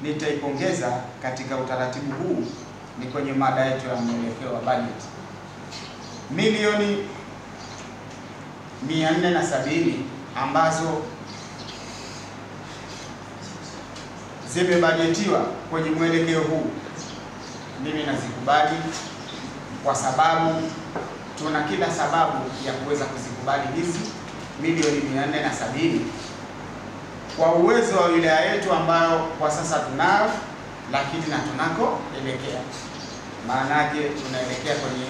nitaipongeza katika utaratibu huu ni kwenye mada yetu ya mwelekeo wa budget. Milioni 470 ambazo zimebajetiwa kwenye mwelekeo huu, mimi nazikubali kwa sababu tuna kila sababu ya kuweza kuzikubali hizi milioni 470 kwa uwezo wa wilaya yetu ambayo kwa sasa tunao, lakini na tunakoelekea. Maana yake tunaelekea kwenye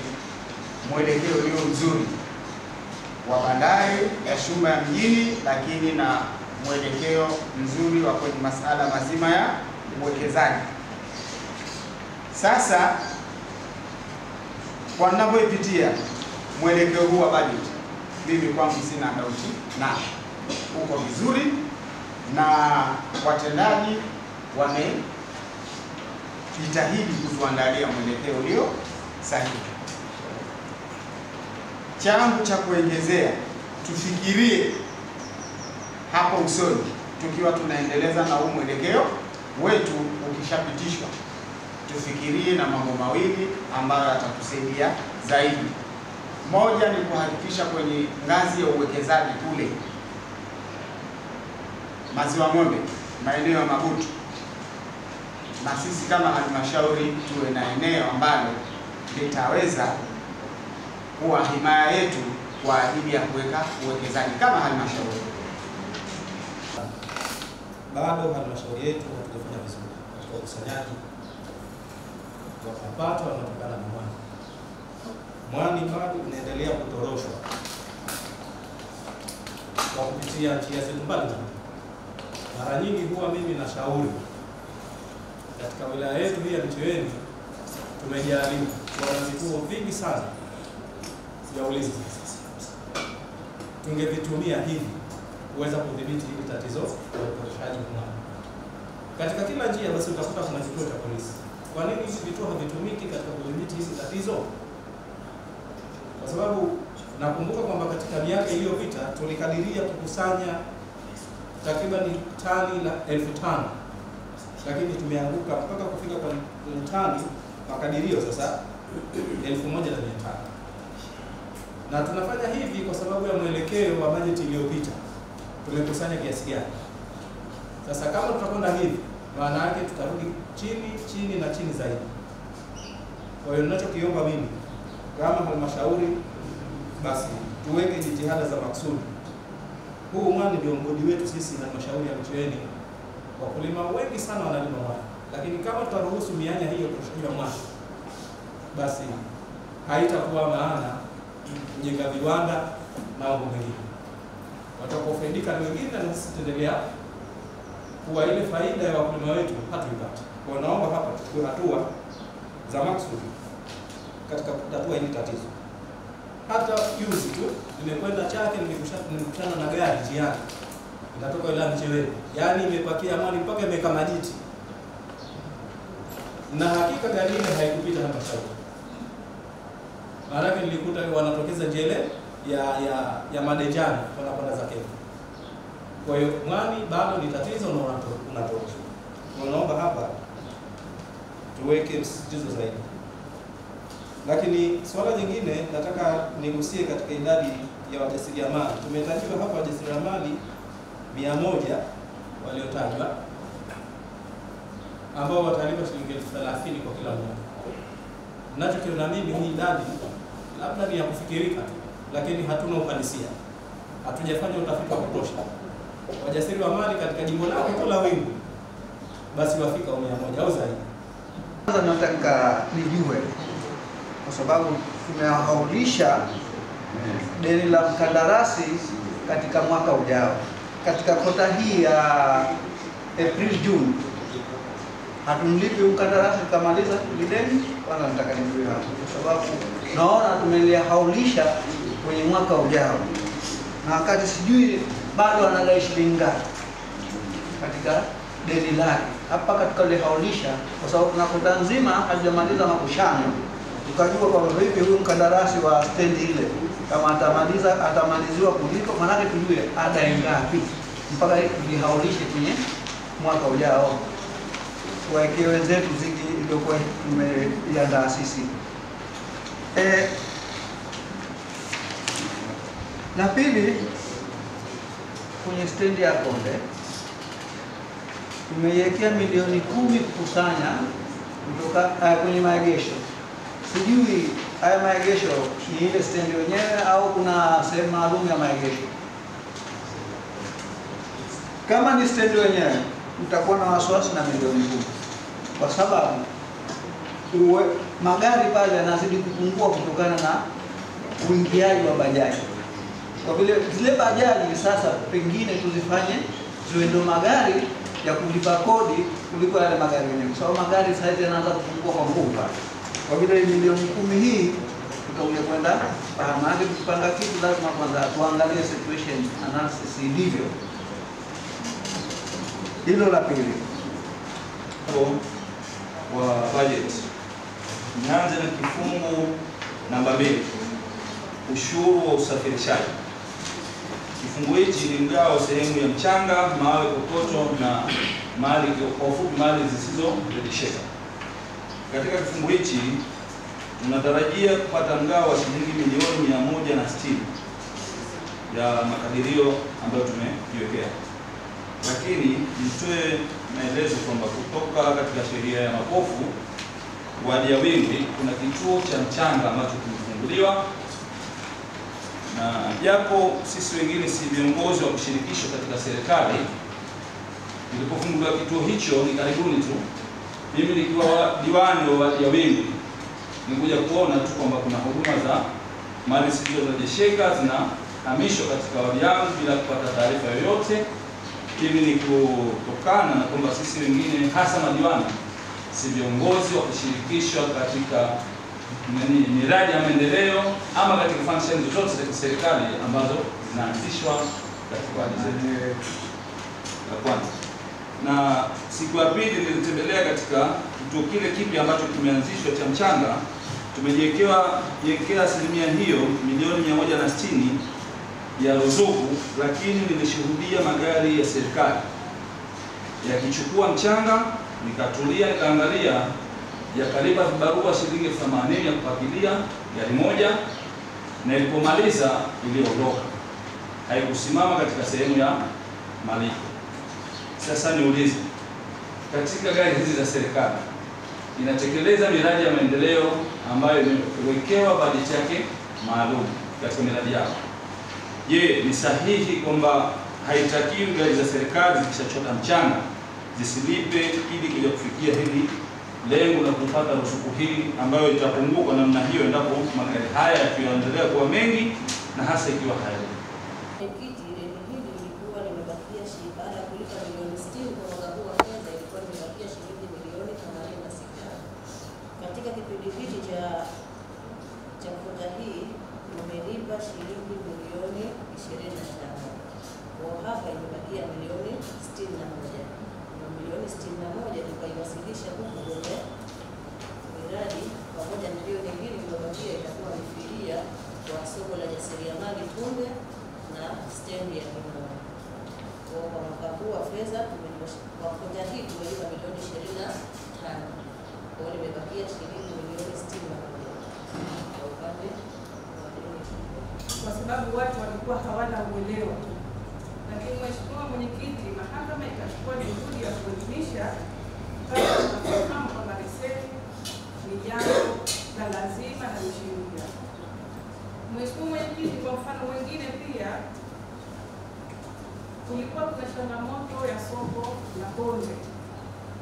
mwelekeo ulio mzuri wa bandari ya Shumba ya mjini, lakini na mwelekeo mzuri wa kwenye masala mazima ya uwekezaji. Sasa kwa ninapoipitia mwelekeo huu wa budget, mimi kwangu sina dauti na uko vizuri na watendaji wamejitahidi kutuandalia mwelekeo ulio sahihi. Changu cha kuongezea, tufikirie hapo usoni tukiwa tunaendeleza na huu mwelekeo wetu ukishapitishwa, tufikirie na mambo mawili ambayo yatatusaidia zaidi. Moja ni kuhakikisha kwenye ngazi ya uwekezaji kule Maziwa Ng'ombe, maeneo ya Mabutu, na sisi kama halmashauri tuwe na eneo ambalo litaweza kuwa himaya yetu kwa ajili ya kuweka uwekezaji kama halmashauri. Bado halmashauri yetu hatujafanya vizuri katika ukusanyaji wa mapato yanayotokana na mwani. Mwani bado unaendelea kutoroshwa kwa kupitia njia zetu mbalimbali. Mara nyingi huwa mimi nashauri katika wilaya yetu hii ya Micheweni tumejaribu kuwa na vituo vingi sana vya ulinzi, tungevitumia hivi kuweza kudhibiti hili tatizo la uporoshaji wa mwani katika kila njia. Basi utakuta kuna kituo cha polisi. Kwa nini hivi vituo havitumiki katika kudhibiti hili tatizo? Kwa sababu nakumbuka kwamba katika miaka iliyopita tulikadiria kukusanya takriban tani 5,000, lakini tumeanguka mpaka kufika kwa tani makadirio sasa 1,500. Na tunafanya hivi kwa sababu ya mwelekeo wa bajeti iliyopita tumekusanya kiasi gani. Sasa kama tutakwenda hivi, maana yake tutarudi chini na chini zaidi. Kwa hiyo ninachokiomba mimi kama halmashauri, basi tuweke jitihada za maksudi. Huu mwani ndio mgodi wetu sisi halmashauri ya Micheweni. Wakulima wengi sana wanalima mwani, lakini kama tutaruhusu mianya hiyo kushika mwani, basi haitakuwa maana kujenga viwanda na mambo mengine. Watakaofaidika ni wengine na sisi tutaendelea kuwa ile faida ya wakulima wetu hatuipata. Kwa naomba hapa tuchukue hatua za maksudi katika kutatua hili tatizo. Hata juzi tu nimekwenda Chake, nimekutana na gari njiani inatoka wilaya Micheweni, yaani imepakia mwani mpaka imeweka majiti, na hakika gari ile haikupita halmashauri. Maana yake nilikuta wanatokeza njele ya Madejani wanakwenda za Kenya. Kwa hiyo mwani bado ni tatizo na unatosha. Naomba hapa tuweke msisitizo zaidi. Lakini swala jingine nataka nigusie katika idadi ya wajasiriamali. Tumetajiwa hapa wajasiriamali 100 waliotajwa ambao watalipa shilingi 30,000 kwa kila mmoja. Ninachokiona mimi hii idadi labda ni ya kufikirika tu, lakini hatuna uhalisia. Hatujafanya utafiti wa kutosha. Wajasiriamali katika jimbo lako tu la Wingu basi wafika 100 au zaidi. Kwanza nataka nijue, kwa sababu tumehaulisha deni la mkandarasi katika mwaka ujao. Katika kota hii ya April June hatumlipi mkandarasi tukamaliza deni. Kwanza nataka nijue hapo, kwa sababu naona tumelihaulisha kwenye mwaka ujao, na wakati sijui bado anadai shilingi ngapi katika deni lake. Hapa katika lihaulisha, kwa sababu kuna kota nzima hajamaliza makushano, tukajua kwa vipi huyu mkandarasi wa stendi ile kama atamaliziwa kulipa, maana tujue ada ngapi mpaka lihaulishe kwenye mwaka ujao. tuwaekee wenzetu ziki iliyokuwa tumeiandaa sisi. La pili, kwenye stendi ya Konde tumeiwekea milioni 10 kukusanya kutoka kwenye maegesho. Sijui haya maegesho ni ile stendi wenyewe au kuna sehemu maalum ya maegesho. Kama ni stendi wenyewe mtakuwa na wasiwasi na milioni 10, kwa sababu magari pale yanazidi kupungua kutokana na uingiaji wa bajaji. Kwa vile zile bajaji sasa pengine tuzifanye ziwe ndo magari ya kulipa kodi kuliko yale magari yenyewe, kwa sababu magari sasa yanaanza kupungua kwa nguvu pale. Kwa vile milioni 10 hii tutakuja kwenda maana tukipanga kitu lazima kwanza tuangalie situation analysis ilivyo. Hilo la pili. Wa budget. Nianze na kifungu namba 2. Ushuru wa usafirishaji. Kifungu hichi ni mgao sehemu ya mchanga, mawe, kokoto na mali, kwa ufupi mali zisizorejesheka. Katika kifungu hichi tunatarajia kupata mgao wa shilingi milioni 160 ya makadirio ambayo tumejiwekea. Lakini nitoe maelezo kwamba kutoka katika sheria ya magofu wadi ya Wingwi kuna kituo cha mchanga ambacho kimefunguliwa, na japo sisi wengine si viongozi wa kushirikishwa katika serikali, nilipofunguliwa kituo hicho ni karibuni tu, mimi nikiwa diwani wa wadi ya Wingwi nikuja kuona tu kwamba kuna huduma za mali zisizorejesheka zinahamishwa katika wadi yangu bila kupata taarifa yoyote. Hivi ni kutokana na kwamba sisi wengine hasa madiwani si viongozi wa kushirikishwa katika miradi ya maendeleo ama katika function zozote za serikali ambazo zinaanzishwa katika wadi zetu. La kwanza. Na siku ya pili nilitembelea katika kituo kile kipi ambacho kimeanzishwa cha mchanga, tumejiwekea asilimia hiyo milioni 160 ya ruzuku, lakini nilishuhudia magari ya serikali yakichukua mchanga, nikatulia nikaangalia, yakalipa vibarua shilingi 80 ya kupakilia gari moja, na ilipomaliza iliondoka, haikusimama katika sehemu ya malipo. Sasa niulize, katika gari hizi za serikali inatekeleza miradi ya maendeleo ambayo imewekewa bajeti yake maalum katika miradi yao. Je, ni sahihi kwamba haitakiwi gari za serikali zikishachota mchanga zisilipe ili kuja kufikia hili lengo la kupata ruzuku hii ambayo itapunguka namna hiyo endapo magari haya yakiendelea kuwa mengi na hasa ikiwa haya? Baada ya kulipa milioni 60 kwa mwaka huu wa fedha, ilikuwa imebakia shilingi milioni 86. Katika kipindi hiki cha fedha hii tumelipa shilingi milioni 25. Kwa hapa imebakia milioni 61. Na milioni 61 tukaiwasilisha huku kwenye miradi pamoja na milioni nyingine iliyobakia itakuwa ni fidia kwa soko la jasiriamali Tunde na stendi ya Kinondoni. Kwa mwaka huu wa fedha kwa fedha hii tumelipa milioni 25. Kwa hiyo imebakia shilingi milioni 61 kwa upande wa deni, kwa sababu watu walikuwa hawana uelewa. Lakini Mheshimiwa Mwenyekiti, mahakama ikachukua juhudi ya kuelimisha pale tunafahamu kwamba leseni ni jambo la lazima na sheria. Mheshimiwa Mwenyekiti, kwa mfano mwingine pia kulikuwa kuna changamoto ya soko la Konde,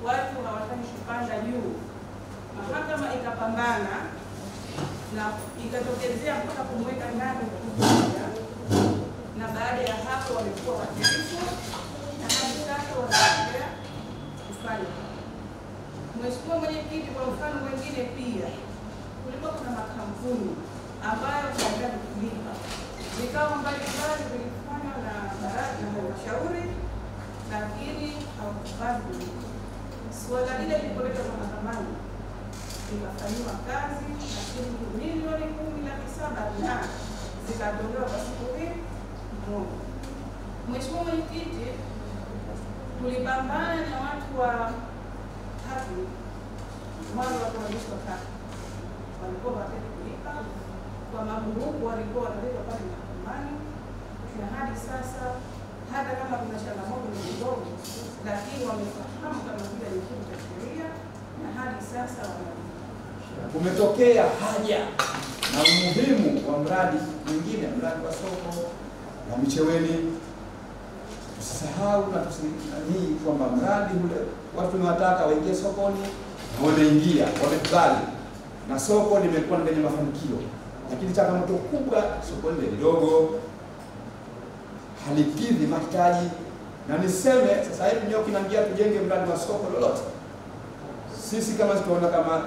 watu hawataki kupanda juu. Mahakama ikapambana na ikatokezea mpaka kumweka ndani mmoja, na baada ya hapo wamekuwa watiifu na hadi sasa wanaendelea kufanya. Mheshimiwa Mwenyekiti, kwa mfano mwingine pia kulikuwa kuna makampuni ambayo hayaenda kulipa, vikao mbalimbali vilifanywa na baraza na halmashauri, lakini hawakufanya kulipa. Suala lile lilipoletwa mahakamani likafanyiwa kazi na shilingi milioni 10,700 na zikatolewa kwa siku hii moja. Mheshimiwa Mwenyekiti, tulipambana na watu wa haki, mwanzo watu walishwa haki walikuwa wataki kulipa kwa magurupu, walikuwa wanaleta pale mahakamani, na hadi sasa hata kama kuna changamoto ndogo, lakini wamefahamu kama vile ni kitu cha sheria, na hadi sasa wanalipa. Kumetokea haja na umuhimu wa mradi mwingine, mradi wa soko la Micheweni. Tusisahau na tusinanii kwamba mradi ule watu tunawataka waingie sokoni na wameingia, wamekubali na soko limekuwa lenye mafanikio, lakini changamoto kubwa soko lile dogo, halikidhi mahitaji. Na niseme sasa hivi ndio kinaingia tujenge mradi wa soko lolote, sisi kama tunaona kama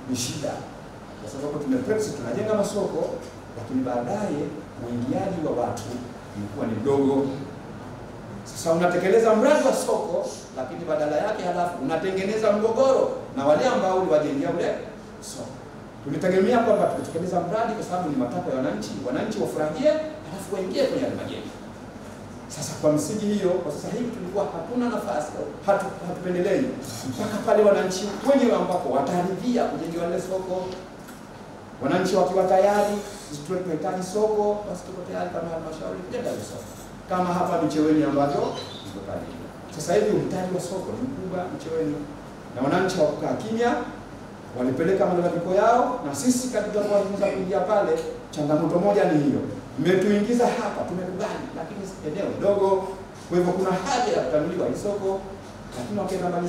ni shida, kwa sababu tunajenga masoko, lakini baadaye uingiaji wa watu ulikuwa ni mdogo. Sasa unatekeleza mradi wa soko, lakini badala yake halafu unatengeneza mgogoro na wale ambao uliwajengea ule soko. Tulitegemea kwamba tutekeleza mradi kwa sababu ni matakwa ya wananchi wafurahie, halafu waingie kwenye majengo. Sasa kwa msingi hiyo, kwa sasa hivi tulikuwa hatuna nafasi, hatupendelei mpaka pale wananchi wenyewe ambapo wataridhia kujengewa ile soko. Wananchi wakiwa tayari, sisi tunahitaji soko, basi tuko tayari kama halmashauri kujenga ile soko. Kama hapa Micheweni ambavyo tuko karibu. Sasa hivi uhitaji wa soko ni mkubwa Micheweni, na wananchi hawakukaa kimya, walipeleka malalamiko yao, na sisi katika kuanza kuingia pale, changamoto moja ni hiyo. Mmetuingiza hapa, tumekubali, lakini eneo dogo, kwa hivyo kuna haja ya kutanuliwa hii soko, lakini wakienda mbali